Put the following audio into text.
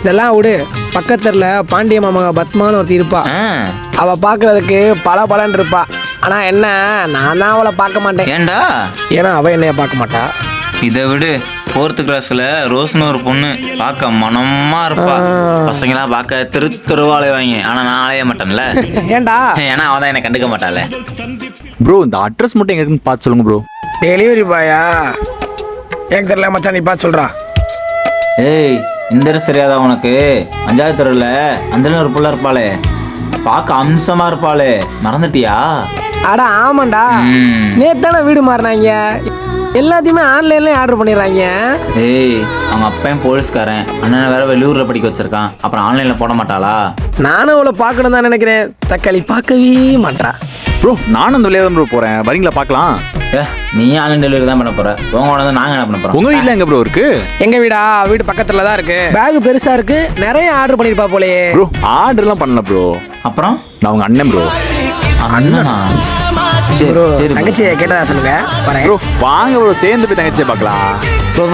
இதெல்லாம் விடு. பக்கத்துல பாண்டிய மாமா பத்மான்னு ஒருத்தி இருப்பா. அவ பாக்குறதுக்கு பலன்னு இருப்பா. ஆனா என்ன, நான் தான் அவளை பார்க்க மாட்டேன். ஏண்டா? ஏன்னா அவ என்னைய பார்க்க மாட்டா. இதை விடு, 4th கிளாஸ்ல ரோஸ்னு ஒரு பொண்ணு பார்க்க மனமா இருப்பா. பசங்களாம் பார்க்க திருவாளைவாங்க. ஆனா நான் அலைய மாட்டேன்ல. ஏண்டா? ஏன்னா அவதான் என்ன கண்டுக்க மாட்டாளே. ப்ரோ இந்த அட்ரஸ் மட்டும் எங்க இருக்குன்னு பார்த்து சொல்லுங்க ப்ரோ. டெலிவரி பாயா? எனக்கு தெரியல மச்சான், நீ பார்த்து சொல்றா. ஏய், இந்த இடம் சரியாதா உனக்கு? 5வது தெருவில் அந்த ஒரு புள்ள இருப்பாளே, பார்க்க அம்சமா இருப்பாளே, மறந்துட்டியா? அட ஆமாண்டா, நேத்தான வீடு மாறினாங்க. எல்லாத்தையுமே ஆன்லைன்லயே ஆர்டர் பண்ணிடுறாங்க. ஏய், அவங்க அப்பையும் போலீஸ்காரன், அண்ணனை வேற வெளியூர்ல படிக்க வச்சிருக்கான். அப்புறம் ஆன்லைன்ல போட மாட்டாளா? நானும் அவளை பார்க்கணும் தான் நினைக்கிறேன். தக்காளி பார்க்கவே மாட்டா. ப்ரோ நானும் அந்த வழியாக தான் ப்ரோ போறேன், வரீங்களா பார்க்கலாம்? நீ ஆன்லைன் டெலிவரி தான் பண்ண போற, உங்க வந்து நாங்க என்ன பண்ண போறோம்? உங்க வீட்ல எங்க ப்ரோ இருக்கு? எங்க வீடு பக்கத்துல தான் இருக்கு. பேக் பெருசா இருக்கு, நிறைய ஆர்டர் பண்ணிருப்பா போலயே. ப்ரோ ஆர்டர்லாம் பண்ணல ப்ரோ. அப்புறம் நான் உங்க அண்ணன் ப்ரோ. அண்ணனா? சரி சரி. தங்கச்சியை கேட்டதா சொல்லுங்க. ப்ரோ வாங்க ப்ரோ, சேர்ந்து போய் தங்கச்சியை பார்க்கலாம். ப்ரோ